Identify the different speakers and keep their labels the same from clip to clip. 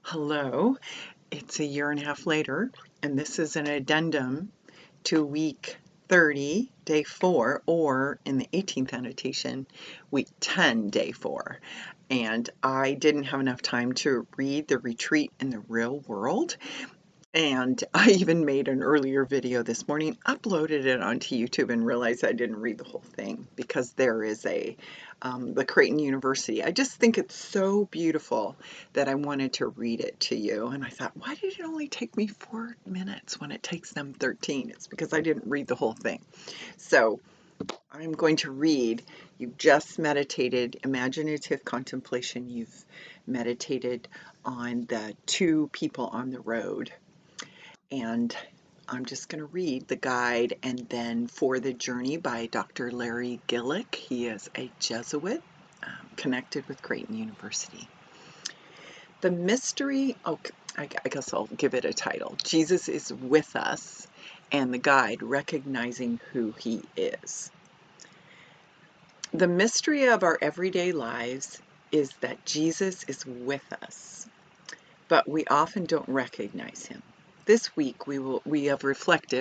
Speaker 1: Hello, it's a year and a half later, and this is an addendum to week 30, day 4, or in the 18th annotation, week 10, day 4. And I didn't have enough time to read the retreat in the real world. And I even made an earlier video this morning, uploaded it onto YouTube, and realized I didn't read the whole thing because there is the Creighton University. I just think it's so beautiful that I wanted to read it to you. And I thought, why did it only take me 4 minutes when it takes them 13? It's because I didn't read the whole thing. So I'm going to read. You've just meditated, imaginative contemplation. You've meditated on the two people on the road. And I'm just going to read the guide and then For the Journey by Dr. Larry Gillick. He is a Jesuit connected with Creighton University. The mystery, I guess I'll give it a title. Jesus is with us, and the guide, recognizing who he is. The mystery of our everyday lives is that Jesus is with us, but we often don't recognize him. This week we will reflect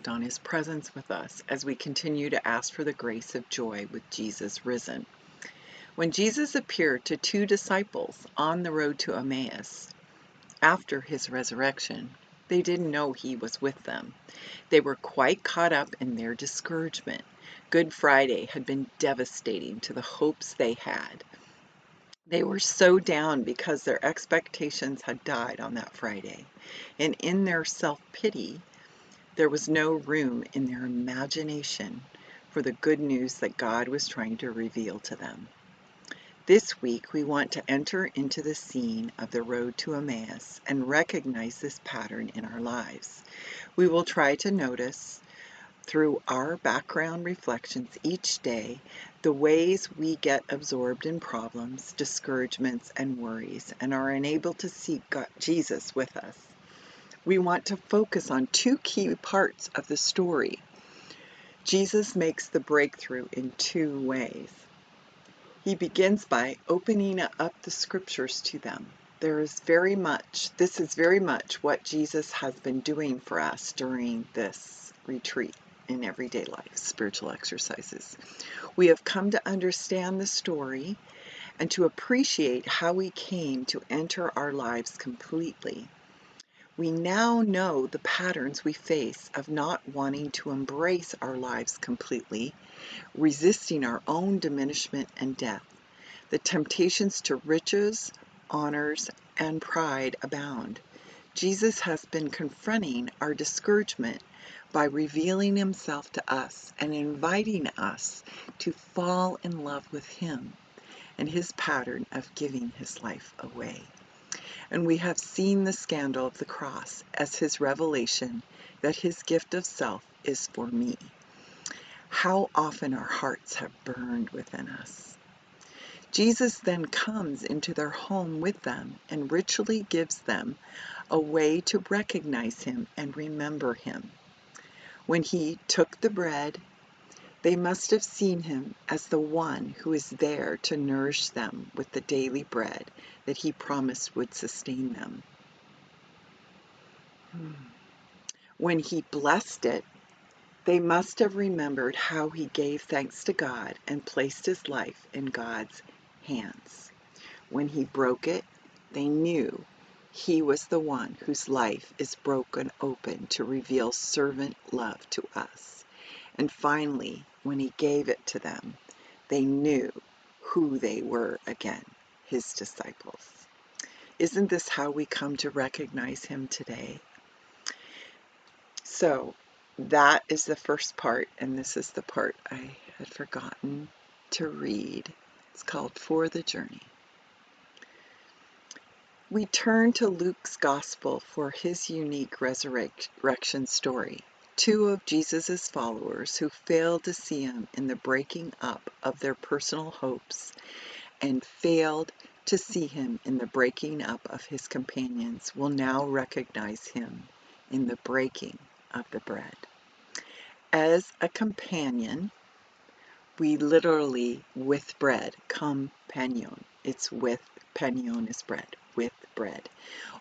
Speaker 1: on his presence with us as we continue to ask for the grace of joy with Jesus risen. When Jesus appeared to two disciples on the road to Emmaus after his resurrection, they didn't know he was with them. They were quite caught up in their discouragement. Good Friday had been devastating to the hopes they had. They were so down because their expectations had died on that Friday, and in their self-pity, there was no room in their imagination for the good news that God was trying to reveal to them. This week, we want to enter into the scene of the road to Emmaus and recognize this pattern in our lives. We will try to notice through our background reflections each day the ways we get absorbed in problems, discouragements, and worries, and are unable to see Jesus with us. We want to focus on two key parts of the story. Jesus makes the breakthrough in two ways. He begins by opening up the scriptures to them. This is very much what Jesus has been doing for us during this retreat in everyday life, spiritual exercises. We have come to understand the story and to appreciate how he came to enter our lives completely. We now know the patterns we face of not wanting to embrace our lives completely, resisting our own diminishment and death. The temptations to riches, honors, and pride abound. Jesus has been confronting our discouragement by revealing himself to us and inviting us to fall in love with him and his pattern of giving his life away. And we have seen the scandal of the cross as his revelation that his gift of self is for me. How often our hearts have burned within us. Jesus then comes into their home with them and ritually gives them a way to recognize him and remember him. When he took the bread, they must have seen him as the one who is there to nourish them with the daily bread that he promised would sustain them. When he blessed it, they must have remembered how he gave thanks to God and placed his life in God's hands. When he broke it, they knew he was the one whose life is broken open to reveal servant love to us. And finally, when he gave it to them, they knew who they were again, his disciples. Isn't this how we come to recognize him today? So that is the first part, and this is the part I had forgotten to read. It's called For the Journey. We turn to Luke's Gospel for his unique resurrection story. Two of Jesus' followers who failed to see him in the breaking up of their personal hopes and failed to see him in the breaking up of his companions will now recognize him in the breaking of the bread. As a companion, we literally with bread, companion. It's with, panion is bread. with bread,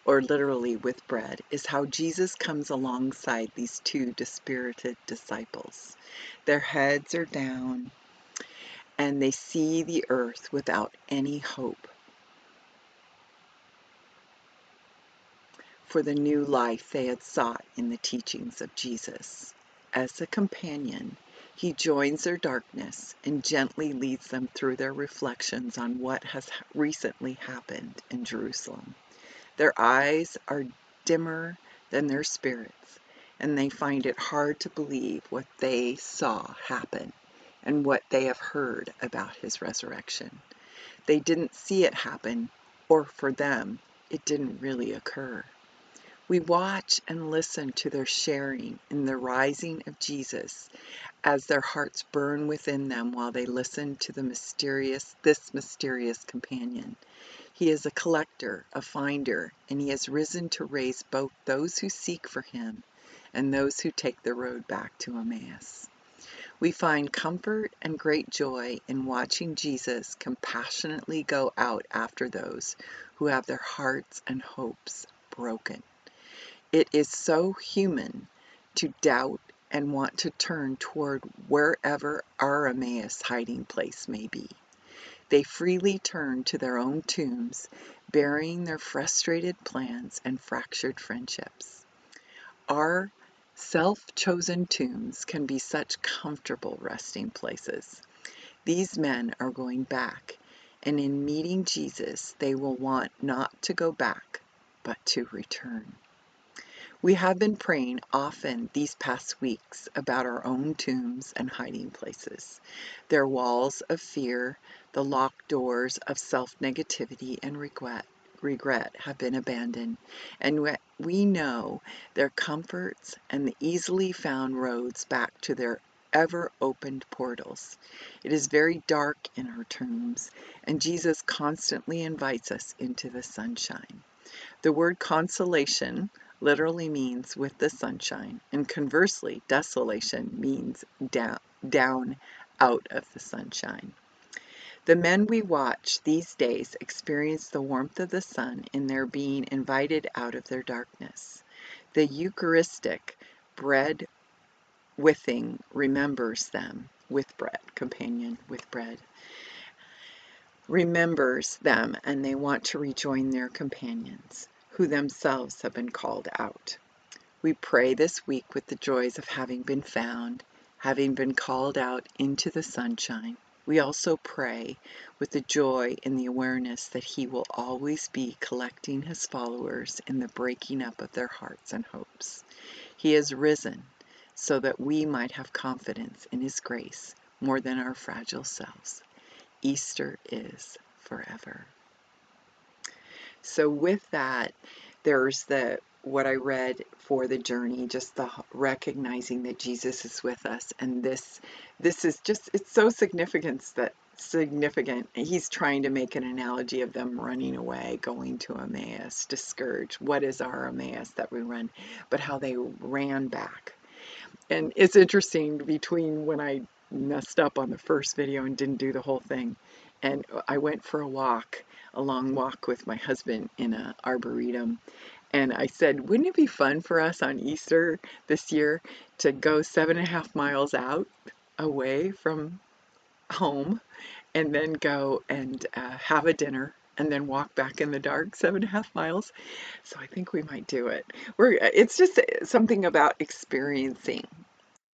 Speaker 1: or literally with bread, is how Jesus comes alongside these two dispirited disciples. Their heads are down, and they see the earth without any hope for the new life they had sought in the teachings of Jesus. As a companion, he joins their darkness and gently leads them through their reflections on what has recently happened in Jerusalem. Their eyes are dimmer than their spirits, and they find it hard to believe what they saw happen and what they have heard about his resurrection. They didn't see it happen, or for them, it didn't really occur. We watch and listen to their sharing in the rising of Jesus as their hearts burn within them while they listen to this mysterious companion. He is a collector, a finder, and he has risen to raise both those who seek for him and those who take the road back to Emmaus. We find comfort and great joy in watching Jesus compassionately go out after those who have their hearts and hopes broken. It is so human to doubt and want to turn toward wherever our Emmaus hiding place may be. They freely turn to their own tombs, burying their frustrated plans and fractured friendships. Our self-chosen tombs can be such comfortable resting places. These men are going back, and in meeting Jesus, they will want not to go back, but to return. We have been praying often these past weeks about our own tombs and hiding places. Their walls of fear, the locked doors of self-negativity and regret have been abandoned, and we know their comforts and the easily found roads back to their ever-opened portals. It is very dark in our tombs, and Jesus constantly invites us into the sunshine. The word consolation literally means with the sunshine, and conversely, desolation means down out of the sunshine. The men we watch these days experience the warmth of the sun in their being invited out of their darkness. The Eucharistic bread withing remembers them with bread, companion with bread. Remembers them, and they want to rejoin their companions, who themselves have been called out. We pray this week with the joys of having been found, having been called out into the sunshine. We also pray with the joy in the awareness that he will always be collecting his followers in the breaking up of their hearts and hopes. He has risen so that we might have confidence in his grace more than our fragile selves. Easter is forever. So with that, there's what I read for the journey, just the recognizing that Jesus is with us, and this is just, it's so significant. He's trying to make an analogy of them running away, going to Emmaus, discouraged. What is our Emmaus that we run? But how they ran back. And it's interesting, between when I messed up on the first video and didn't do the whole thing, and I went for a long walk with my husband in an arboretum, and I said, wouldn't it be fun for us on Easter this year to go 7.5 miles out away from home, and then go and have a dinner, and then walk back in the dark 7.5 miles? So I think we might do it. It's just something about experiencing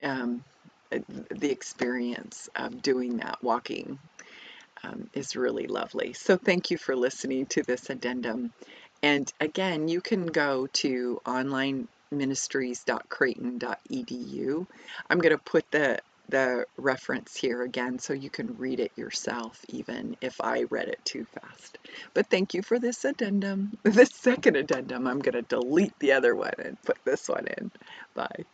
Speaker 1: um, the experience of doing that, walking, is really lovely. So thank you for listening to this addendum. And again, you can go to onlineministries.creighton.edu. I'm going to put the reference here again so you can read it yourself, even if I read it too fast. But thank you for this addendum. This second addendum, I'm going to delete the other one and put this one in. Bye.